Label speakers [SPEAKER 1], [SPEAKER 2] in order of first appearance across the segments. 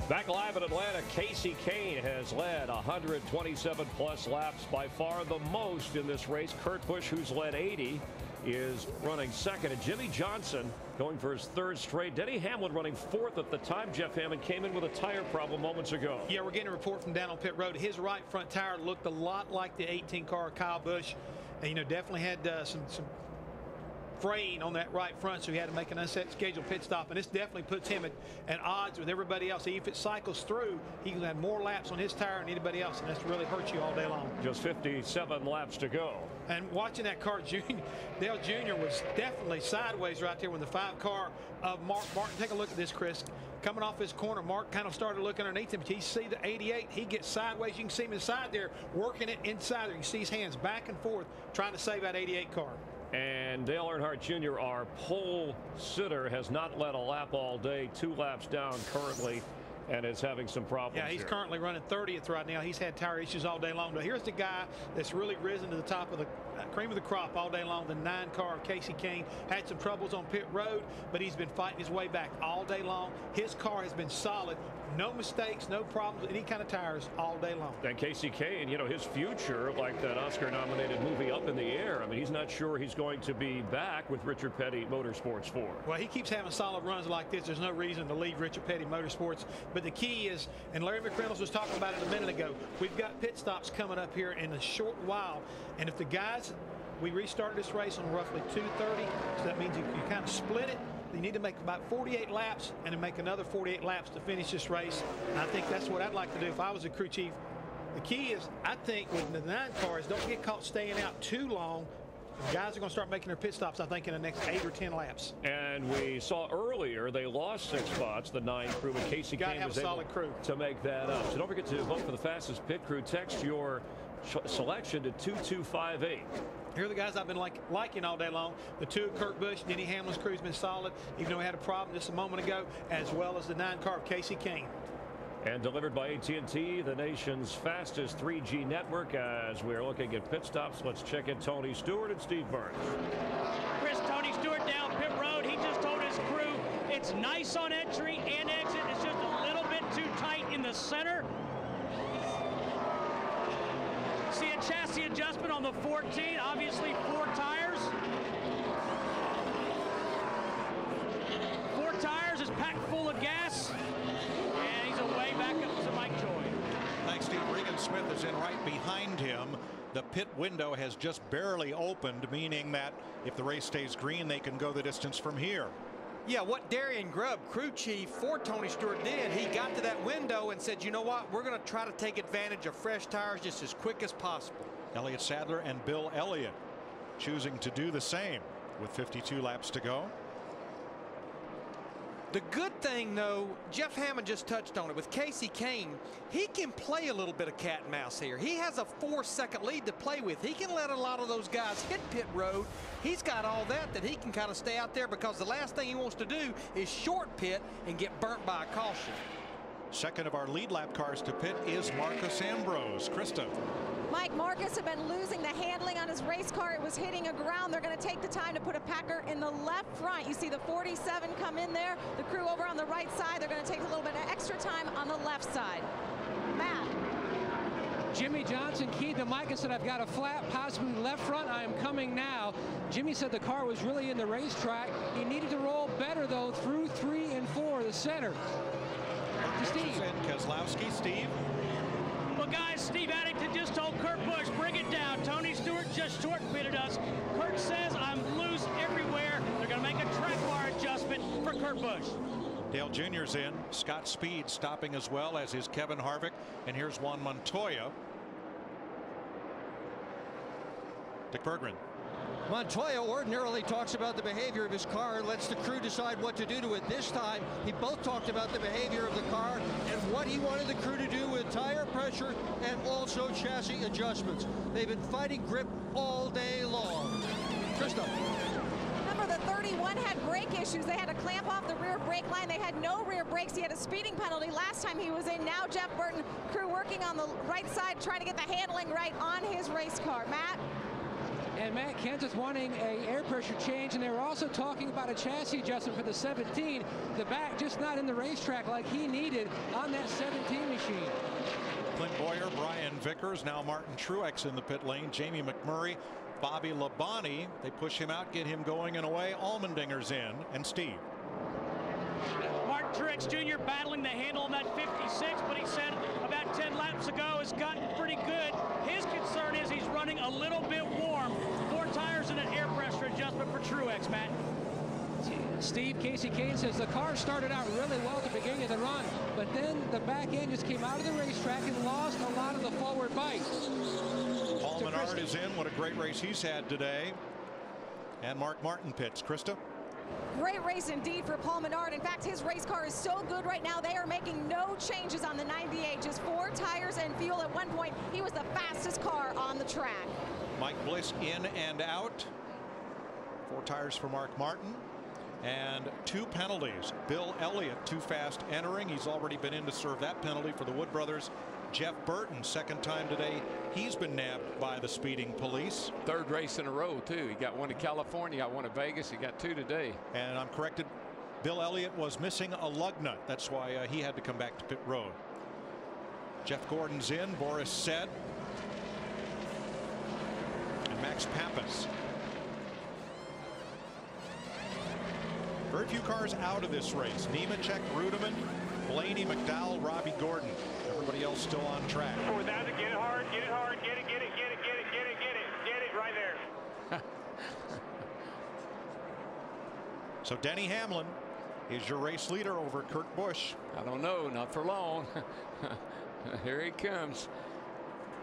[SPEAKER 1] Back live in Atlanta, Casey Kane has led 127-plus laps, by far the most in this race. Kurt Busch, who's led 80, is running second. And Jimmy Johnson going for his third straight. Denny Hamlin running fourth at the time. Jeff Hammond came in with a tire problem moments ago.
[SPEAKER 2] Yeah, we're getting a report from down on pit road. His right front tire looked a lot like the 18 car of Kyle Busch. And, definitely had some fraying on that right front, so he had to make an unscheduled pit stop, and this definitely puts him at odds with everybody else. If it cycles through, he can have more laps on his tire than anybody else, and that's really hurt you all day long.
[SPEAKER 1] Just 57 laps to go.
[SPEAKER 2] And watching that car, Dale Jr. was definitely sideways right there when the 5 car of Mark Martin. Take a look at this, Chris. Coming off his corner, Mark kind of started looking underneath him. But you see the 88, he gets sideways. You can see him inside there, working it inside there. You can see his hands back and forth, trying to save that 88 car.
[SPEAKER 1] And Dale Earnhardt Jr., our pole sitter, has not led a lap all day. 2 laps down currently, and is having some problems.
[SPEAKER 2] Yeah, he's currently running 30th right now. He's had tire issues all day long. But here's the guy that's really risen to the top of the cream of the crop all day long. The 9 car of Casey Kane had some troubles on pit road, but he's been fighting his way back all day long. His car has been solid. No mistakes, no problems, any kind of tires all day long.
[SPEAKER 1] And Casey Kane, his future, like that Oscar-nominated movie Up in the Air. I mean, he's not sure he's going to be back with Richard Petty Motorsports 4.
[SPEAKER 2] Well, he keeps having solid runs like this. There's no reason to leave Richard Petty Motorsports. But the key is, and Larry McReynolds was talking about it a minute ago, we've got pit stops coming up here in a short while. And if the guys, we restarted this race on roughly 2:30, so that means you kind of split it. You need to make about 48 laps and then make another 48 laps to finish this race. And I think that's what I'd like to do if I was a crew chief. The key is, I think with the 9 cars, don't get caught staying out too long. The guys are going to start making their pit stops, I think, in the next 8 or 10 laps.
[SPEAKER 1] And we saw earlier they lost 6 spots, the 9 crew, and Casey Kane was able to make that up. So don't forget to vote for the fastest pit crew. Text your selection to 2258.
[SPEAKER 2] Here are the guys I've been liking all day long. The 2 of Kurt Busch, Denny Hamlin's crew's been solid, even though we had a problem just a moment ago, as well as the 9 car of Casey Kane.
[SPEAKER 1] And delivered by AT&T, the nation's fastest 3G network. As we're looking at pit stops, let's check in Tony Stewart and Steve Burns.
[SPEAKER 3] Chris, Tony Stewart down pit road. He just told his crew it's nice on entry and exit. It's just a little bit too tight in the center. See a chassis adjustment on the 14, obviously 4 tires. 4 tires is packed full of gas, and he's away back up to Mike Joy.
[SPEAKER 4] Thanks, Steve. Regan Smith is in right behind him. The pit window has just barely opened, meaning that if the race stays green, they can go the distance from here.
[SPEAKER 5] Yeah, what Darian Grubb, crew chief for Tony Stewart, did, he got to that window and said, you know what, we're going to try to take advantage of fresh tires just as quick as possible.
[SPEAKER 4] Elliott Sadler and Bill Elliott choosing to do the same with 52 laps to go.
[SPEAKER 5] The good thing, though, Jeff Hammond just touched on it. With Casey Kane, he can play a little bit of cat and mouse here. He has a 4-second lead to play with. He can let a lot of those guys hit pit road. He's got all that he can kind of stay out there, because the last thing he wants to do is short pit and get burnt by a caution.
[SPEAKER 4] Second of our lead lap cars to pit is Marcus Ambrose. Krista.
[SPEAKER 6] Mike, Marcus had been losing the handling on his race car. It was hitting a ground. They're going to take the time to put a Packer in the left front. You see the 47 come in there. The crew over on the right side. They're going to take a little bit of extra time on the left side. Matt.
[SPEAKER 7] Jimmy Johnson keyed to Mike and said, I've got a flat, possibly left front. I am coming now. Jimmy said the car was really in the racetrack. He needed to roll better, though, through 3 and 4, the center. To Steve.
[SPEAKER 4] Keselowski, Steve.
[SPEAKER 3] Well, guys, Steve Addington just told Kurt Busch, bring it down. Tony Stewart just short pitted us. Kurt says I'm loose everywhere. They're going to make a track bar adjustment for Kurt Busch.
[SPEAKER 4] Dale Jr.'s in. Scott Speed stopping as well, as is Kevin Harvick. And here's Juan Montoya. Dick Berggren.
[SPEAKER 8] Montoya ordinarily talks about the behavior of his car and lets the crew decide what to do to it. This time, he both talked about the behavior of the car and what he wanted the crew to do with tire pressure and also chassis adjustments. They've been fighting grip all day long. Krista.
[SPEAKER 6] Remember, the 31 had brake issues. They had to clamp off the rear brake line. They had no rear brakes. He had a speeding penalty last time he was in. Now Jeff Burton, crew working on the right side, trying to get the handling right on his race car. Matt?
[SPEAKER 7] And Matt Kenseth wanting a air pressure change, and they were also talking about a chassis adjustment for the 17. The back just not in the racetrack like he needed on that 17 machine.
[SPEAKER 4] Clint Boyer, Brian Vickers, now Martin Truex in the pit lane, Jamie McMurray, Bobby Labonte. They push him out, get him going and away. Allmendinger's in, and Steve.
[SPEAKER 3] Martin Truex Jr. battling the handle on that 56, but he said about 10 laps ago has gotten pretty good. His concern is he's running a little bit warm. 4 tires and an air pressure adjustment for Truex, Matt.
[SPEAKER 7] Steve, Casey Kane says the car started out really well at the beginning of the run, but then the back end just came out of the racetrack and lost a lot of the forward bite.
[SPEAKER 4] Paul Menard is in. What a great race he's had today. And Mark Martin pits. Krista?
[SPEAKER 6] Great race indeed for Paul Menard. In fact, his race car is so good right now, they are making no changes on the 98. Just 4 tires and fuel. At one point, he was the fastest car on the track.
[SPEAKER 4] Mike Bliss in and out. 4 tires for Mark Martin. And 2 penalties. Bill Elliott too fast entering. He's already been in to serve that penalty for the Wood brothers. Jeff Burton, second time today he's been nabbed by the speeding police.
[SPEAKER 9] 3rd race in a row too. He got 1 at California, got 1 at Vegas, he got 2 today.
[SPEAKER 4] And I'm corrected, Bill Elliott was missing a lug nut. That's why he had to come back to pit road. Jeff Gordon's in, Boris Said, and Max Pappas. Very few cars out of this race. Nemechek, Rudeman, Blaney, McDowell, Robbie Gordon. Everybody else still on track.
[SPEAKER 10] 4,000, get it hard, get it hard, get it, get it, get it, get it, get it, get it, get it right there.
[SPEAKER 4] So Denny Hamlin is your race leader over Kurt Busch.
[SPEAKER 9] I don't know, not for long. Here he comes.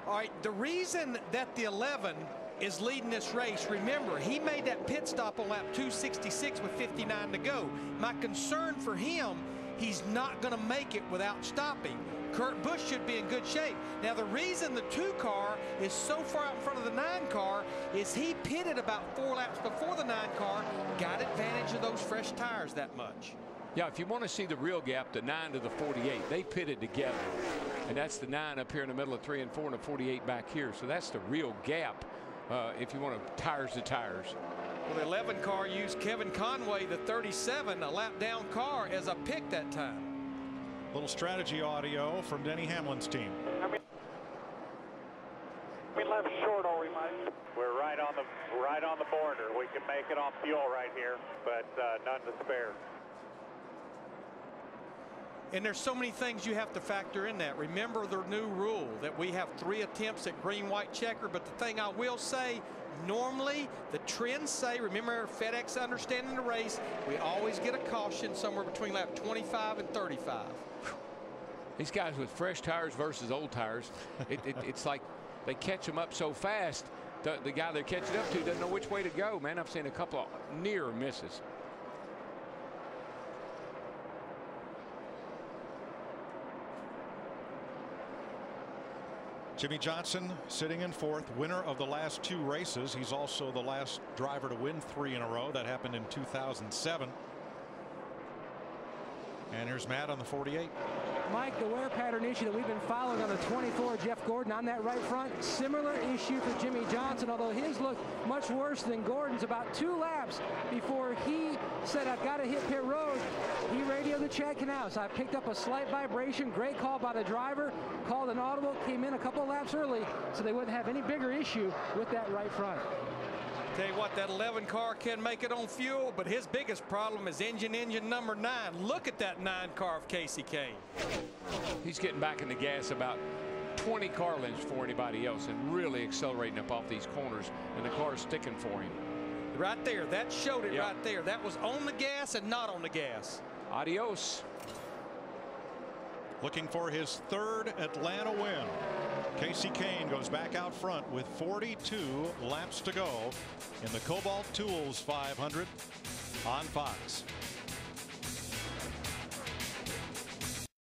[SPEAKER 5] All right, the reason that the 11 is leading this race, remember, he made that pit stop on lap 266 with 59 to go. My concern for him, he's not going to make it without stopping. Kurt Busch should be in good shape. Now, the reason the 2 car is so far out in front of the 9 car is he pitted about 4 laps before the 9 car, got advantage of those fresh tires that much.
[SPEAKER 9] Yeah, if you want to see the real gap, the 9 to the 48, they pitted together. And that's the 9 up here in the middle of 3 and 4 and the 48 back here. So that's the real gap if you want to tires to tires.
[SPEAKER 5] Well, the 11 car used Kevin Conway, the 37, a lap down car, as a pick that time.
[SPEAKER 4] Little strategy audio from Denny Hamlin's team.
[SPEAKER 10] We left short, all remind. We're right on the border. We can make it on fuel right here, but none to spare.
[SPEAKER 5] And there's so many things you have to factor in that. Remember the new rule that we have 3 attempts at green, white, checker. But the thing I will say, normally the trends say, remember FedEx understanding the race, we always get a caution somewhere between lap 25 and 35.
[SPEAKER 9] These guys with fresh tires versus old tires, it's like they catch them up so fast. The guy they're catching up to doesn't know which way to go, man. I've seen a couple of near misses.
[SPEAKER 4] Jimmy Johnson sitting in 4th, winner of the last 2 races. He's also the last driver to win 3 in a row. That happened in 2007. And here's Matt on the 48.
[SPEAKER 7] Mike, the wear pattern issue that we've been following on the 24, Jeff Gordon on that right front, similar issue for Jimmy Johnson, although his looked much worse than Gordon's. About 2 laps before he said, I've got to hit pit road, he radioed the Chad Knaus. I picked up a slight vibration. Great call by the driver. Called an audible, came in a couple of laps early, so they wouldn't have any bigger issue with that right front.
[SPEAKER 5] Tell you what, that 11 car can make it on fuel, but his biggest problem is engine number 9. Look at that 9 car of Casey Kane.
[SPEAKER 9] He's getting back in the gas about 20 car lengths for anybody else and really accelerating up off these corners, and the car's sticking for him.
[SPEAKER 5] Right there, that showed it. Yep. Right there. That was on the gas and not on the gas.
[SPEAKER 9] Adios.
[SPEAKER 4] Looking for his 3rd Atlanta win. Casey Kane goes back out front with 42 laps to go in the Kobalt Tools 500 on Fox.